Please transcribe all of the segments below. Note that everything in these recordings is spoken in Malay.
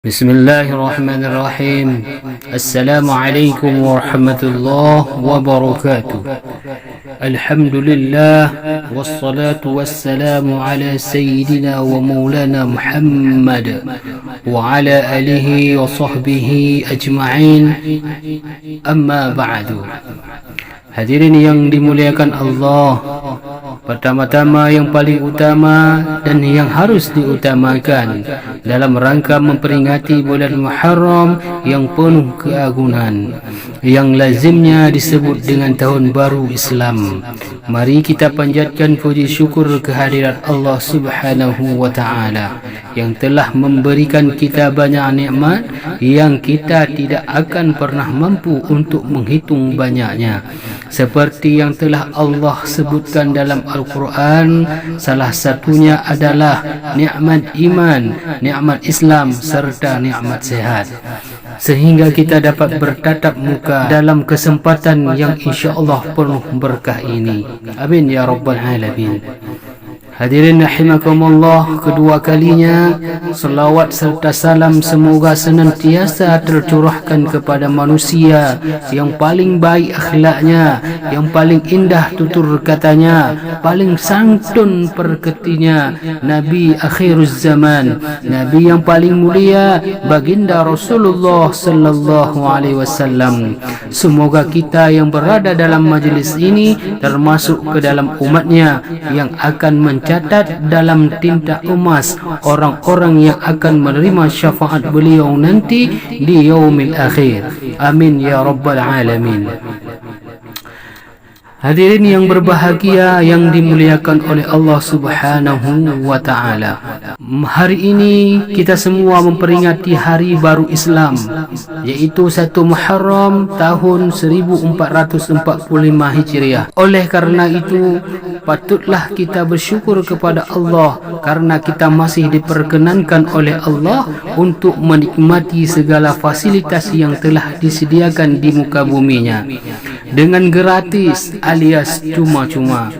Bismillahirrahmanirrahim. Assalamualaikum warahmatullahi wabarakatuh. Alhamdulillah wassalatu wassalamu ala sayyidina wa maulana Muhammad wa ala alihi wa sahbihi ajma'in. Amma ba'du. Hadirin yang dimuliakan Allah, pertama-tama yang paling utama dan yang harus diutamakan dalam rangka memperingati bulan Muharram yang penuh keagungan, yang lazimnya disebut dengan tahun baru Islam, mari kita panjatkan puji syukur kehadirat Allah Subhanahu wa taala yang telah memberikan kita banyak nikmat yang kita tidak akan pernah mampu untuk menghitung banyaknya. Seperti yang telah Allah sebutkan dalam Al-Quran, salah satunya adalah nikmat iman, nikmat Islam serta nikmat sehat, sehingga kita dapat bertatap muka dalam kesempatan yang insya-Allah penuh berkah ini. Amin ya rabbal alamin. Hadirin rahimakumullah, kedua kalinya selawat serta salam semoga senantiasa tercurahkan kepada manusia yang paling baik akhlaknya, yang paling indah tutur katanya, paling santun perketinya, Nabi akhiruz zaman, Nabi yang paling mulia, baginda Rasulullah sallallahu alaihi wasallam. Semoga kita yang berada dalam majlis ini termasuk ke dalam umatnya yang akan catat dalam tinta emas orang-orang yang akan menerima syafaat beliau nanti di yaumil akhir. Amin ya rabbal alamin. Hadirin yang berbahagia yang dimuliakan oleh Allah Subhanahu wa taala. Hari ini kita semua memperingati hari baru Islam, yaitu 1 Muharram tahun 1445 Hijriah. Oleh karena itu, patutlah kita bersyukur kepada Allah karena kita masih diperkenankan oleh Allah untuk menikmati segala fasilitas yang telah disediakan di muka buminya dengan gratis alias cuma-cuma.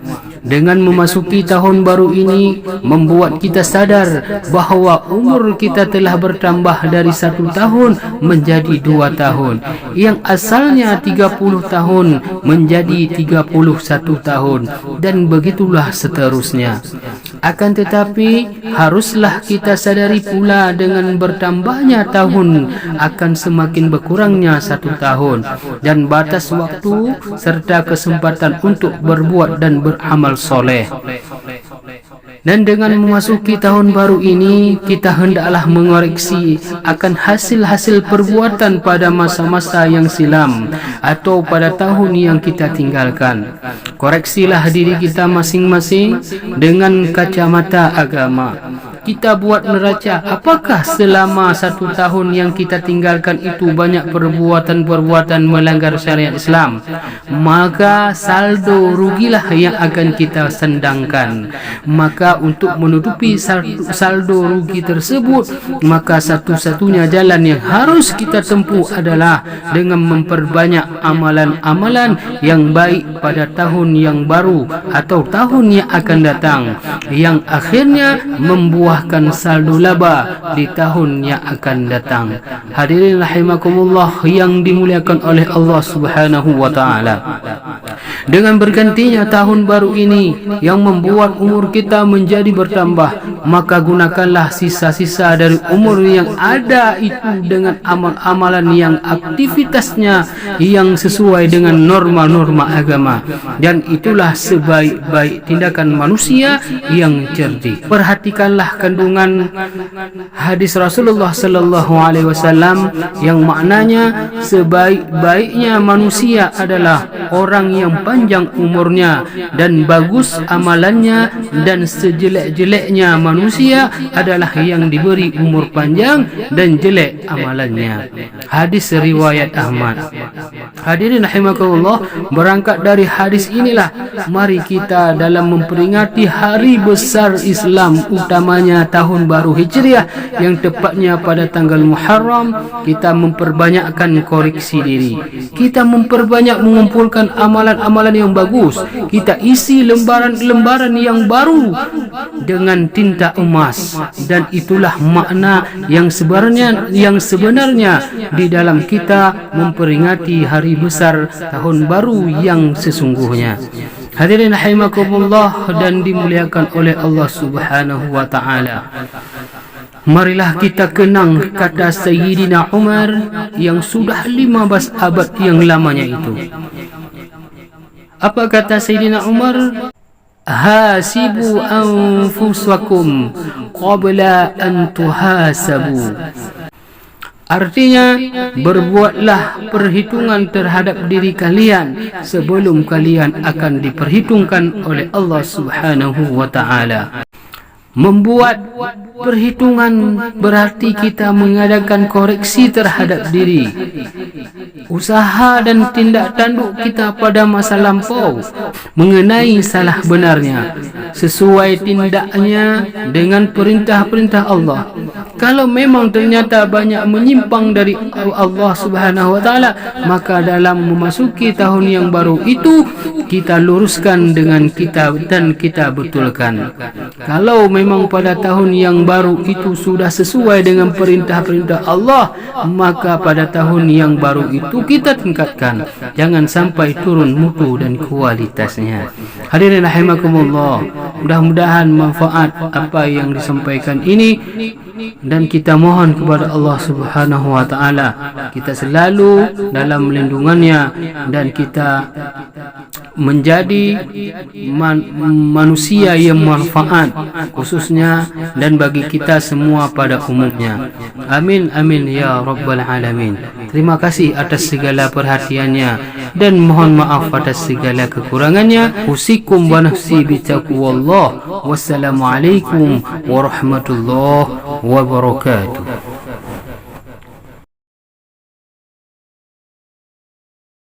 Dengan memasuki tahun baru ini membuat kita sadar bahawa umur kita telah bertambah dari 1 tahun menjadi 2 tahun, yang asalnya 30 tahun menjadi 31 tahun, dan begitulah seterusnya. Akan tetapi haruslah kita sadari pula dengan bertambahnya tahun akan semakin berkurangnya 1 tahun, dan batas waktu serta kesempatan untuk berbuat dan beramal soleh. Dan dengan memasuki tahun baru ini, kita hendaklah mengoreksi akan hasil-hasil perbuatan pada masa-masa yang silam atau pada tahun yang kita tinggalkan. Koreksilah diri kita masing-masing dengan kacamata agama. Kita buat neraca apakah selama 1 tahun yang kita tinggalkan itu banyak perbuatan-perbuatan melanggar syariat Islam, maka saldo rugilah yang akan kita sendangkan. Maka untuk menutupi saldo rugi tersebut, maka satu-satunya jalan yang harus kita tempuh adalah dengan memperbanyak amalan-amalan yang baik pada tahun yang baru atau tahun yang akan datang, yang akhirnya membuahkan saldo laba di tahun yang akan datang. Hadirin rahimakumullah yang dimuliakan oleh Allah Subhanahu wa taala. Dengan bergantinya tahun baru ini yang membuat umur kita menjadi bertambah, maka gunakanlah sisa-sisa dari umur yang ada itu dengan amal-amalan yang aktivitasnya yang sesuai dengan norma-norma agama, dan itulah sebaik-baik tindakan manusia yang cerdik. Perhatikanlah kandungan hadis Rasulullah sallallahu alaihi wasallam yang maknanya sebaik-baiknya manusia adalah orang yang panjang umurnya dan bagus amalannya, dan sejelek-jeleknya manusia adalah yang diberi umur panjang dan jelek amalannya. Hadis riwayat Ahmad. Hadirin rahimakumullah, berangkat dari hadis inilah mari kita dalam memperingati hari besar Islam, utamanya tahun baru Hijriah yang tepatnya pada tanggal Muharram, kita memperbanyakkan koreksi diri. Kita memperbanyak mengumpulkan amalan-amalan amalan yang bagus. Kita isi lembaran-lembaran yang baru dengan tinta emas, dan itulah makna yang sebenarnya di dalam kita memperingati hari besar tahun baru yang sesungguhnya. Hadirin rahimakumullah dan dimuliakan oleh Allah Subhanahu wa taala. Marilah kita kenang kata Sayyidina Umar yang sudah 15 abad yang lamanya itu. Apa kata Sayyidina Umar? Hasibu anfusakum qabla an tuhasabu. Artinya, berbuatlah perhitungan terhadap diri kalian sebelum kalian akan diperhitungkan oleh Allah Subhanahu wa taala. Membuat perhitungan berarti kita mengadakan koreksi terhadap diri, usaha dan tindak tanduk kita pada masa lampau mengenai salah benarnya, sesuai tindaknya dengan perintah-perintah Allah. Kalau memang ternyata banyak menyimpang dari Allah Subhanahu wa taala, maka dalam memasuki tahun yang baru itu kita luruskan dengan kita dan kita betulkan. Kalau memang pada tahun yang baru itu sudah sesuai dengan perintah-perintah Allah, maka pada tahun yang baru itu kita tingkatkan. Jangan sampai turun mutu dan kualitasnya. Hadirin rahimakumullah, mudah-mudahan manfaat apa yang disampaikan ini, dan kita mohon kepada Allah Subhanahu wa taala kita selalu dalam lindungannya, dan kita menjadi manusia yang manfaat khususnya dan bagi kita semua pada umumnya. Amin amin ya rabbal alamin. Terima kasih atas segala perhatiannya dan mohon maaf atas segala kekurangannya. Usikum wa nafsi bi taqwallah. Wassalamualaikum warahmatullahi wabarakatuh.